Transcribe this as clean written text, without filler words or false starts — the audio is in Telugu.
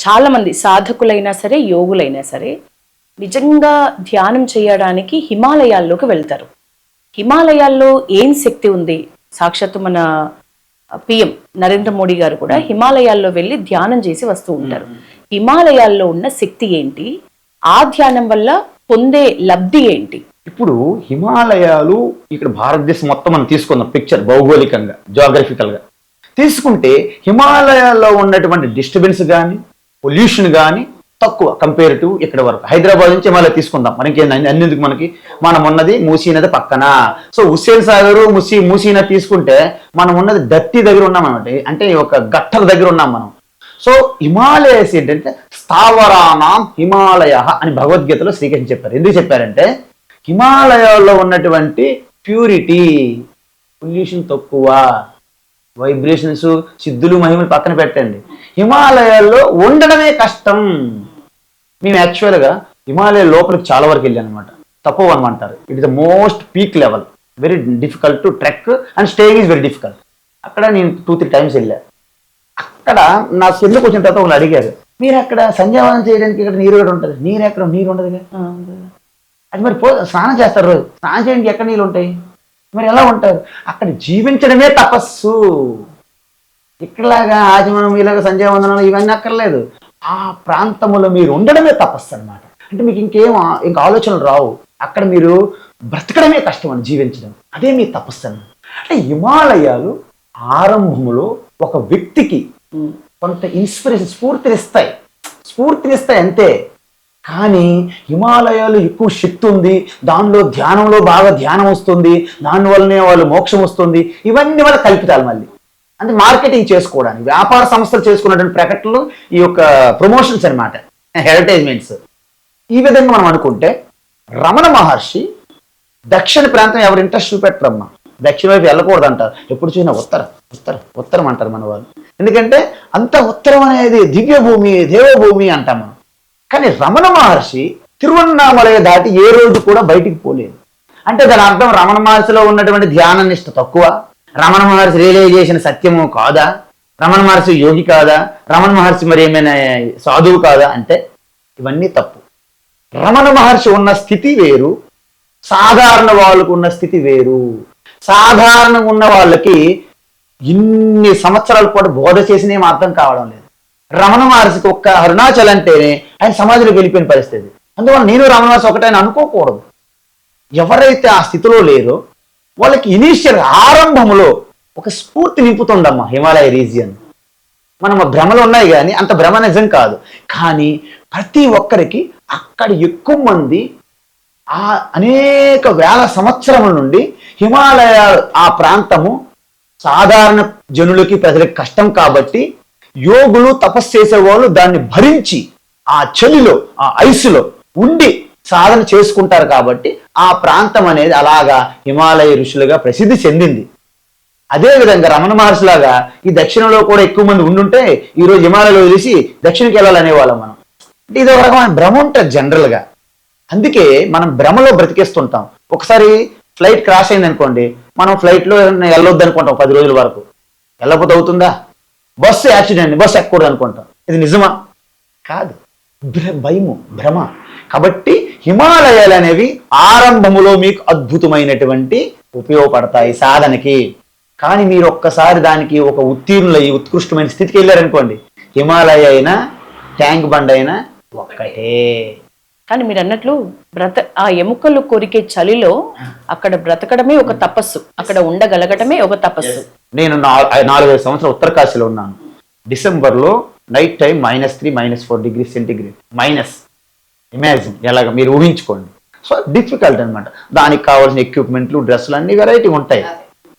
చాలా మంది సాధకులైనా సరే, యోగులైనా సరే నిజంగా ధ్యానం చేయడానికి హిమాలయాల్లోకి వెళ్తారు. హిమాలయాల్లో ఏం శక్తి ఉంది? సాక్షాత్తు మన పిఎం నరేంద్ర మోడీ గారు కూడా హిమాలయాల్లో వెళ్ళి ధ్యానం చేసి వస్తూ ఉంటారు. హిమాలయాల్లో ఉన్న శక్తి ఏంటి? ఆ ధ్యానం వల్ల పొందే లబ్ధి ఏంటి? ఇప్పుడు హిమాలయాలు ఇక్కడ భారతదేశం మొత్తం మనం తీసుకుందాం పిక్చర్, భౌగోళికంగా జియోగ్రఫికల్ గా తీసుకుంటే హిమాలయాల్లో ఉన్నటువంటి డిస్టర్బెన్స్ కానీ పొల్యూషన్ కానీ తక్కువ కంపేర్ టు ఇక్కడ వరకు. హైదరాబాద్ నుంచి హిమాలయ తీసుకుందాం, మనకి అన్నిందుకు మనకి మనం ఉన్నది మూసీ నది పక్కన. సో హుస్సేన్ సాగర్ మూసీ నది తీసుకుంటే మనం ఉన్నది దత్తి దగ్గర ఉన్నాం అనమాట, అంటే ఒక గట్టల దగ్గర ఉన్నాం మనం. సో హిమాలయస్ ఏంటంటే స్థావరానాం హిమాలయ అని భగవద్గీతలో శ్రీకృష్ణ చెప్పారు. ఎందుకు చెప్పారంటే హిమాలయాల్లో ఉన్నటువంటి ప్యూరిటీ, పొల్యూషన్ తక్కువ, వైబ్రేషన్స్, సిద్ధులు మహిమలు పక్కన పెట్టండి, హిమాలయాల్లో ఉండడమే కష్టం. మేము యాక్చువల్గా హిమాలయ లోపలికి చాలా వరకు వెళ్ళాను అనమాట. తపోవనం అంటారు. It is the most peak level, very difficult to trek and staying is very difficult. అక్కడ నేను 2-3 టైమ్స్ వెళ్ళా. అక్కడ నా చెల్లికి వచ్చిన తర్వాత వాళ్ళు అడిగారు, మీరు అక్కడ సంధ్యావనం చేయడానికి ఇక్కడ నీరు కూడా ఉంటుంది, నీరు ఎక్కడ? నీరు ఉండదు. అది మరి స్నానం చేస్తారు రోజు, స్నానం చేయడానికి ఎక్కడ నీళ్ళు ఉంటాయి? మరి ఎలా ఉంటారు? అక్కడ జీవించడమే తపస్సు. ఇక్కడలాగా ఆచమనం ఇలాగ సంధ్యావందనం ఇవన్నీ అక్కర్లేదు. ఆ ప్రాంతంలో మీరు ఉండడమే తపస్సు అనమాట. అంటే మీకు ఇంక ఆలోచనలు రావు. అక్కడ మీరు బ్రతకడమే కష్టం అని, జీవించడం అదే మీ తపస్సు అన్నమాట. అంటే హిమాలయాలు ఆరంభంలో ఒక వ్యక్తికి కొంత ఇన్స్పిరేషన్, స్ఫూర్తినిస్తాయి అంతే. కానీ హిమాలయాలు ఎక్కువ శక్తి ఉంది, దానిలో ధ్యానంలో బాగా ధ్యానం వస్తుంది, దానివల్లనే వాళ్ళు మోక్షం వస్తుంది, ఇవన్నీ వాళ్ళ కల్పితాలు. మళ్ళీ అంటే మార్కెటింగ్ చేసుకోవడానికి వ్యాపార సంస్థలు చేసుకున్నటువంటి ప్రకటనలు, ఈ యొక్క ప్రమోషన్స్ అనమాట, అడ్వర్టైజ్మెంట్స్. ఈ విధంగా మనం అనుకుంటే రమణ మహర్షి దక్షిణ ప్రాంతం ఎవరు ఇంట్రెస్ట్ చూపెట్టరమ్మా, దక్షిణ వైపు వెళ్ళకూడదు అంటారు. ఎప్పుడు చూసినా ఉత్తరం అంటారు మన వాళ్ళు. ఎందుకంటే అంత ఉత్తరం అనేది దివ్య భూమి, దేవభూమి అంటాం మనం. కానీ రమణ మహర్షి తిరువన్నామలయ దాటి ఏ రోజు కూడా బయటికి పోలేదు. అంటే దాని అర్థం రమణ మహర్షిలో ఉన్నటువంటి ధ్యాన నిష్ట తక్కువ, రమణ మహర్షి రియలైజ్ చేసిన సత్యము కాదా, రమణ మహర్షి యోగి కాదా, రమణ మహర్షి మరి ఏమైనా సాధువు కాదా అంటే ఇవన్నీ తప్పు. రమణ మహర్షి ఉన్న స్థితి వేరు, సాధారణ వాళ్ళకు ఉన్న స్థితి వేరు. సాధారణంగా ఉన్న వాళ్ళకి ఇన్ని సంవత్సరాల పాటు బోధ చేసిన ఏం అర్థం కావడం లేదు. రమణ మహర్షికి ఒక్క అరుణాచల్ అంటేనే ఆయన సమాధిలోకి వెళ్ళిపోయిన పరిస్థితి. అందువల్ల నేను రమణ మహర్షి ఒకటే ఆయన అనుకోకూడదు. ఎవరైతే ఆ స్థితిలో లేరో వాళ్ళకి ఇనీషియల్ ఆరంభంలో ఒక స్ఫూర్తి నింపుతుందమ్మా హిమాలయ రీజియన్. మనం భ్రమలు ఉన్నాయి కానీ అంత భ్రమ నిజం కాదు. కానీ ప్రతి ఒక్కరికి అక్కడ ఎక్కువ మంది అనేక వేల సంవత్సరముల నుండి హిమాలయ ఆ ప్రాంతము సాధారణ జనులకి ప్రజలకి కష్టం కాబట్టి యోగులు తపస్సు చేసేవాళ్ళు దాన్ని భరించి ఆ చలిలో ఆ ఐసులో ఉండి సాధన చేసుకుంటారు కాబట్టి ఆ ప్రాంతం అనేది అలాగా హిమాలయ ఋషులుగా ప్రసిద్ధి చెందింది. అదేవిధంగా రమణ మహర్షిలాగా ఈ దక్షిణంలో కూడా ఎక్కువ మంది ఉండుంటే ఈరోజు హిమాలయాలో వదిలేసి దక్షిణకి వెళ్ళాలనేవాళ్ళం మనం. అంటే ఇది ఒక రకమైన భ్రమ ఉంటుంది జనరల్గా. అందుకే మనం భ్రమలో బ్రతికేస్తుంటాం. ఒకసారి ఫ్లైట్ క్రాష్ అయింది అనుకోండి, మనం ఫ్లైట్లో వెళ్ళొద్దు అనుకుంటాం 10 రోజుల వరకు. వెళ్ళకపోతే అవుతుందా? బస్సు యాక్సిడెంట్, బస్సు ఎక్కకూడదు అనుకుంటాం. ఇది నిజమా? కాదు, భయము, భ్రమ. కాబట్టి హిమాలయాలు అనేవి ఆరంభములో మీకు అద్భుతమైనటువంటి ఉపయోగపడతాయి సాధనకి. కానీ మీరు ఒక్కసారి దానికి ఒక ఉత్తీర్ణులయ్యి ఉత్కృష్టమైన స్థితికి వెళ్ళారనుకోండి, హిమాలయ అయినా ట్యాంక్ బండ్ అయినా ఒక్కటే. కానీ మీరు అన్నట్లు ఆ ఎముకలు కొరికే చలిలో అక్కడ బ్రతకడమే ఒక తపస్సు, అక్కడ ఉండగలగటమే ఒక తపస్సు. నేను 4-5 సంవత్సరాలు ఉత్తరకాశీలో ఉన్నాను. డిసెంబర్లో night time -3, -4 degree centigrade minus. Imagine, ఎలాగ మీరు ఊహించుకోండి. సో డిఫికల్ట్ అనమాట. దానికి కావాల్సిన ఎక్విప్మెంట్లు, డ్రెస్సులు అన్ని వెరైటీ ఉంటాయి.